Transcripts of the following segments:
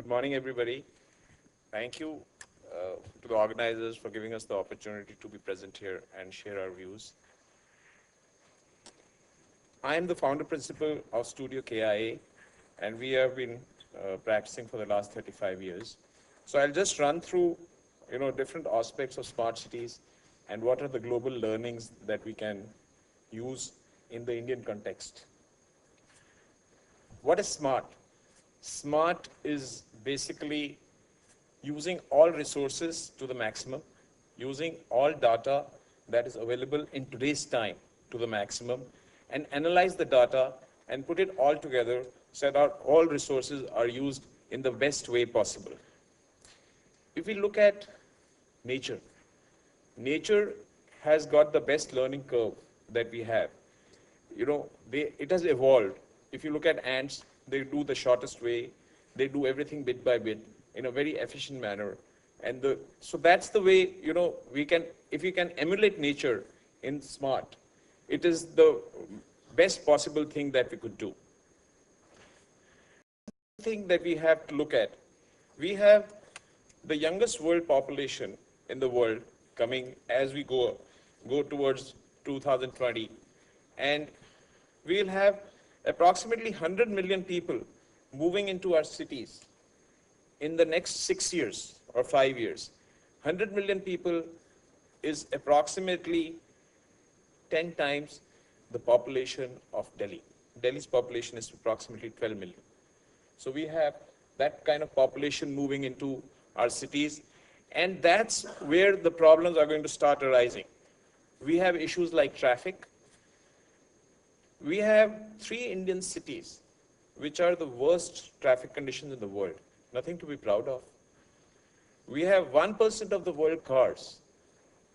Good morning, everybody. Thank you to the organizers for giving us the opportunity to be present here and share our views. I am the founder principal of Studio KIA, and we have been practicing for the last 35 years. So I'll just run through, different aspects of smart cities and what are the global learnings that we can use in the Indian context. What is smart? Smart is basically using all resources to the maximum, using all data that is available in today's time to the maximum, and analyze the data and put it all together so that all resources are used in the best way possible. If we look at nature, nature has got the best learning curve that we have. It has evolved. If you look at ants, they do the shortest way. They do everything bit by bit in a very efficient manner. And so that's the way, if we can emulate nature in smart, it is the best possible thing that we could do. The thing that we have to look at, we have the youngest world population in the world coming as we go towards 2020. And we'll have approximately 100 million people moving into our cities in the next 6 years or 5 years. 100 million people is approximately 10 times the population of Delhi. Delhi's population is approximately 12 million. So we have that kind of population moving into our cities, and that's where the problems are going to start arising. We have issues like traffic. We have 3 Indian cities which are the worst traffic conditions in the world. Nothing to be proud of. We have 1% of the world cars,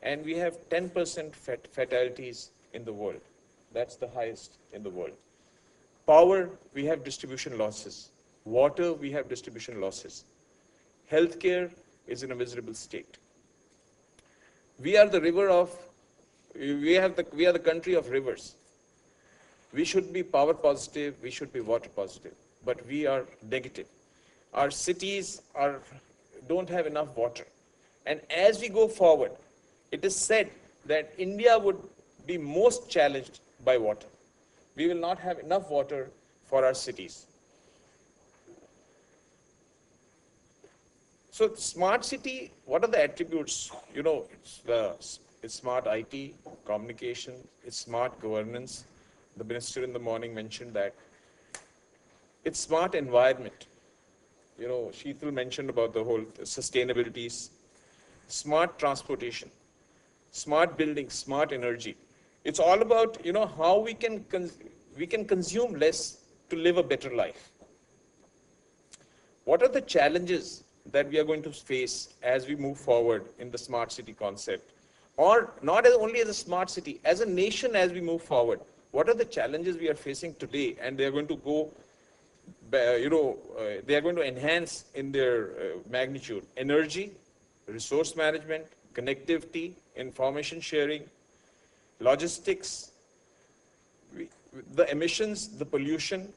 and we have 10% fatalities in the world. That's the highest in the world. Power, we have distribution losses. Water, we have distribution losses. Healthcare is in a miserable state. We are the we are the country of rivers. We should be power positive, we should be water positive, but we are negative. Our cities don't have enough water. And as we go forward, it is said that India would be most challenged by water. We will not have enough water for our cities. So smart city, what are the attributes? It's smart IT, communication, it's smart governance. The minister in the morning mentioned that. It's smart environment. Sheetal mentioned about the whole sustainability, smart transportation, smart building, smart energy. It's all about, how we can consume less to live a better life. What are the challenges that we are going to face as we move forward in the smart city concept? Or not only as a smart city, as a nation as we move forward. What are the challenges we are facing today? And they are going to go, they are going to enhance in their magnitude. Energy, resource management, connectivity, information sharing, logistics, the emissions, the pollution.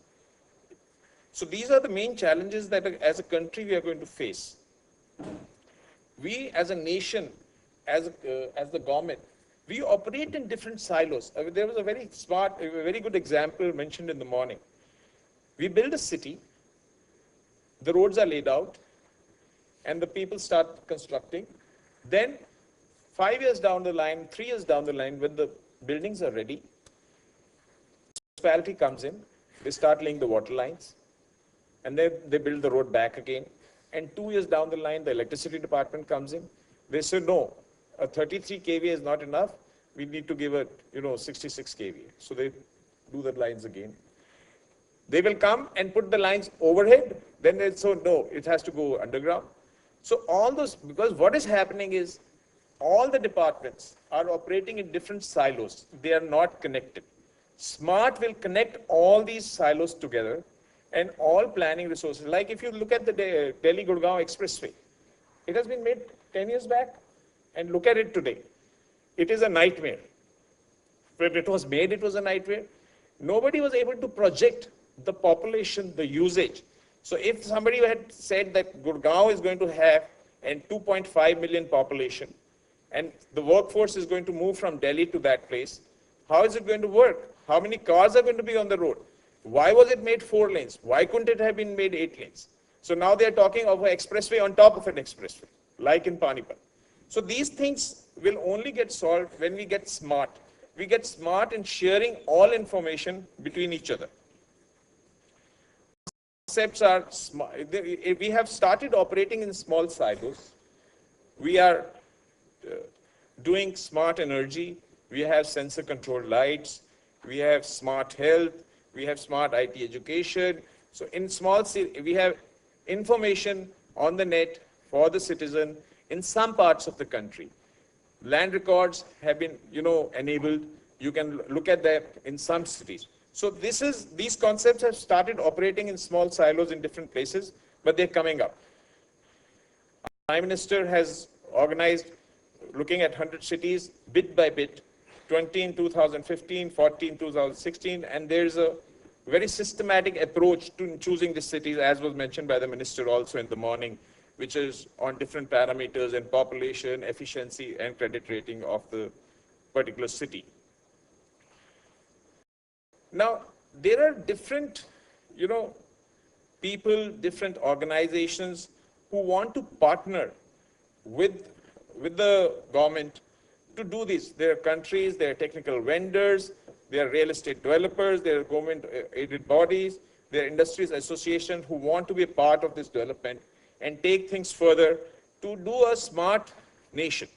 So these are the main challenges that as a country we are going to face. We as a nation, as the government, we operate in different silos. There was a very good example mentioned in the morning. We build a city, the roads are laid out, and the people start constructing. Then 5 years down the line, 3 years down the line, when the buildings are ready, municipality comes in, they start laying the water lines, and then they build the road back again. And 2 years down the line, the electricity department comes in. They say, no, a 33 kVA is not enough. We need to give a 66 kVA. So they do the lines again. They will come and put the lines overhead. Then they say, no, it has to go underground. So all those, because what is happening is all the departments are operating in different silos. They are not connected. Smart will connect all these silos together and all planning resources. Like if you look at the Delhi-Gurgaon Expressway, it has been made 10 years back. And look at it today. It is a nightmare. When it was made, it was a nightmare. Nobody was able to project the population, the usage. So if somebody had said that Gurgaon is going to have a 2.5 million population, and the workforce is going to move from Delhi to that place, how is it going to work? How many cars are going to be on the road? Why was it made 4 lanes? Why couldn't it have been made 8 lanes? So now they are talking of an expressway on top of an expressway, like in Panipat. So these things will only get solved when we get smart. We get smart in sharing all information between each other. Concepts are smart. We have started operating in small silos. We are doing smart energy. We have sensor controlled lights. We have smart health. We have smart IT education. So in small cities, we have information on the net for the citizen in some parts of the country. Land records have been, enabled. You can look at that in some cities. So these concepts have started operating in small silos in different places, but they're coming up. Our Prime Minister has organized, looking at 100 cities, bit by bit, 20 in 2015, 40 in 2016, and there's a very systematic approach to choosing the cities, as was mentioned by the Minister also in the morning, which is on different parameters and population, efficiency, and credit rating of the particular city. Now, there are different, people, different organizations who want to partner with the government to do this. There are countries, there are technical vendors, there are real estate developers, there are government-aided bodies, there are industries associations who want to be a part of this development and take things further to do a smart nation.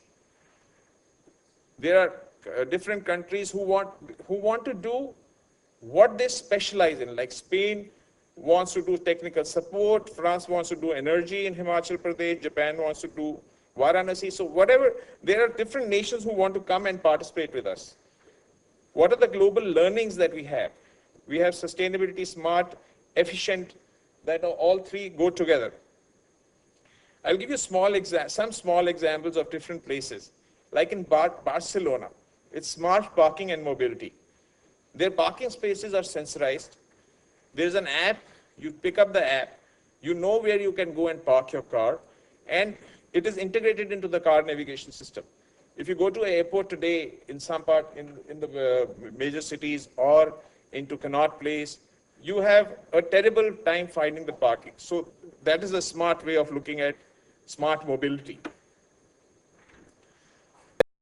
There are different countries who want to do what they specialize in, like Spain wants to do technical support, France wants to do energy in Himachal Pradesh, Japan wants to do Varanasi. So whatever, there are different nations who want to come and participate with us. What are the global learnings that we have? We have sustainability, smart, efficient, that all three go together. I'll give you some small examples of different places. Like in Barcelona, it's smart parking and mobility. Their parking spaces are sensorized. There's an app, you pick up the app, you know where you can go and park your car, and it is integrated into the car navigation system. If you go to an airport today in some part in the major cities or into Connaught Place, you have a terrible time finding the parking. So that is a smart way of looking at smart mobility.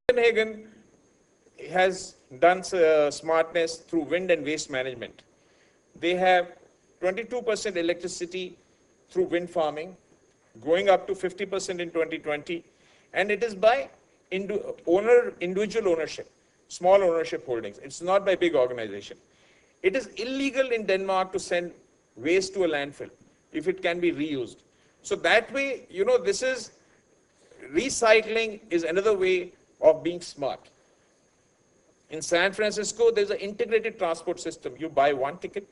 Copenhagen has done smartness through wind and waste management. They have 22% electricity through wind farming, going up to 50% in 2020, and it is by individual ownership, small ownership holdings. It's not by big organization. It is illegal in Denmark to send waste to a landfill if it can be reused. So that way, this is recycling is another way of being smart. In San Francisco, there's an integrated transport system. You buy one ticket.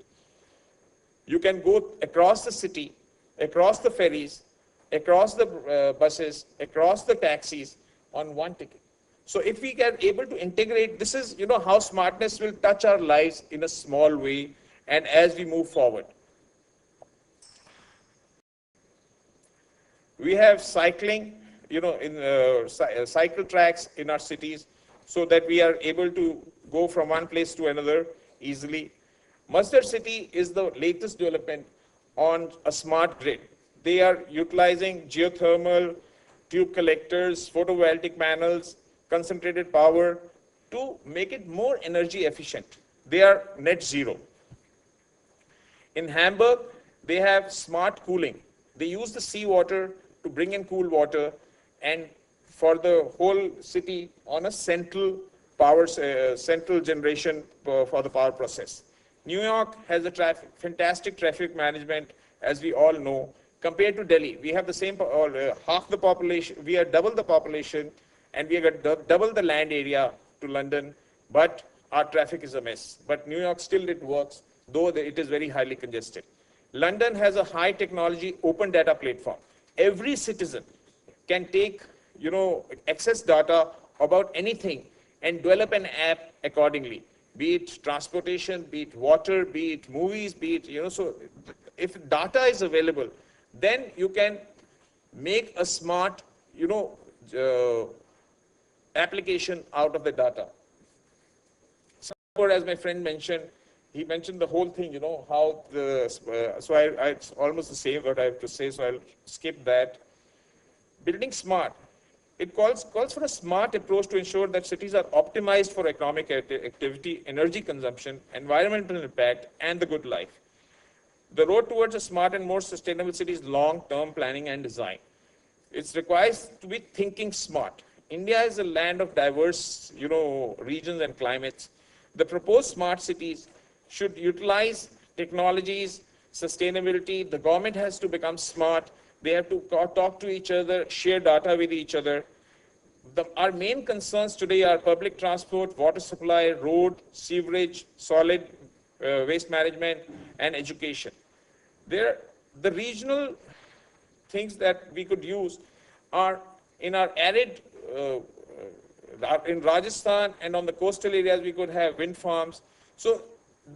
You can go across the city, across the ferries, across the buses, across the taxis on one ticket. So if we are able to integrate, this is, how smartness will touch our lives in a small way and as we move forward. We have cycling, in cycle tracks in our cities so that we are able to go from one place to another easily. Mustard City is the latest development on a smart grid. They are utilizing geothermal, tube collectors, photovoltaic panels, concentrated power to make it more energy efficient. They are net zero. In Hamburg, they have smart cooling. They use the seawater to bring in cool water and for the whole city on a central generation for the power process. New York has a fantastic traffic management, as we all know. Compared to Delhi, we have the same, half the population, we are double the population, and we have double the land area to London, but our traffic is a mess. But New York still it works, though it is very highly congested. London has a high technology open data platform. Every citizen can take, access data about anything and develop an app accordingly, be it transportation, be it water, be it movies, be it, so if data is available, then you can make a smart, application out of the data. As my friend mentioned, he mentioned the whole thing, how it's almost the same what I have to say, so I'll skip that. Building smart. It calls for a smart approach to ensure that cities are optimized for economic activity, energy consumption, environmental impact, and the good life. The road towards a smart and more sustainable city is long-term planning and design. It requires to be thinking smart. India is a land of diverse, regions and climates. The proposed smart cities should utilize technologies, sustainability. The government has to become smart. They have to talk to each other, share data with each other. Our main concerns today are public transport, water supply, road, sewerage, solid waste management, and education. The regional things that we could use are in our arid, in Rajasthan and on the coastal areas, we could have wind farms. So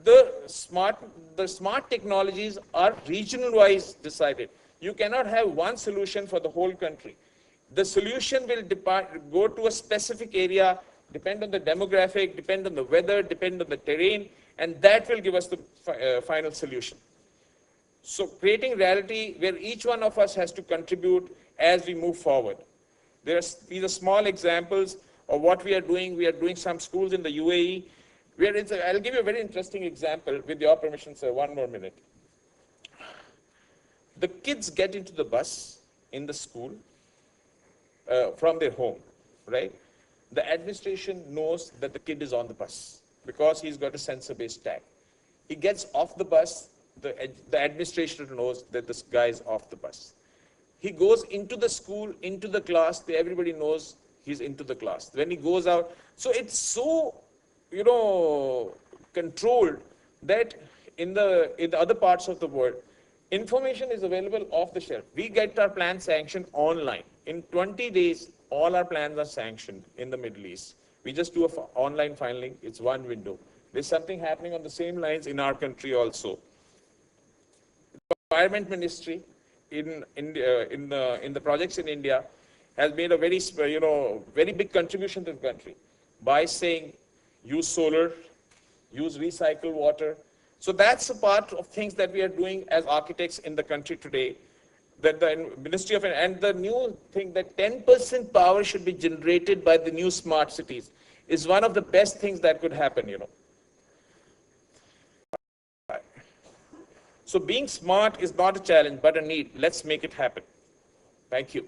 the smart technologies are regional-wise decided. You cannot have one solution for the whole country. The solution will go to a specific area, depend on the demographic, depend on the weather, depend on the terrain, and that will give us the final solution. So creating reality where each one of us has to contribute as we move forward. These are small examples of what we are doing. We are doing some schools in the UAE. I'll give you a very interesting example with your permission, sir. One more minute. The kids get into the bus in the school from their home, right? The administration knows that the kid is on the bus because he's got a sensor-based tag. He gets off the bus, the administration knows that this guy is off the bus. He goes into the school, into the class, everybody knows he's into the class. When he goes out, so it's so, controlled that in the other parts of the world, information is available off the shelf. We get our plan sanctioned online. In 20 days, all our plans are sanctioned in the Middle East. We just do online filing. It's one window. There's something happening on the same lines in our country also. The Environment Ministry in the projects in India has made a very big contribution to the country by saying use solar, use recycled water. So that's a part of things that we are doing as architects in the country today. That the Ministry of, and the new thing that 10% power should be generated by the new smart cities is one of the best things that could happen, So being smart is not a challenge, but a need. Let's make it happen. Thank you.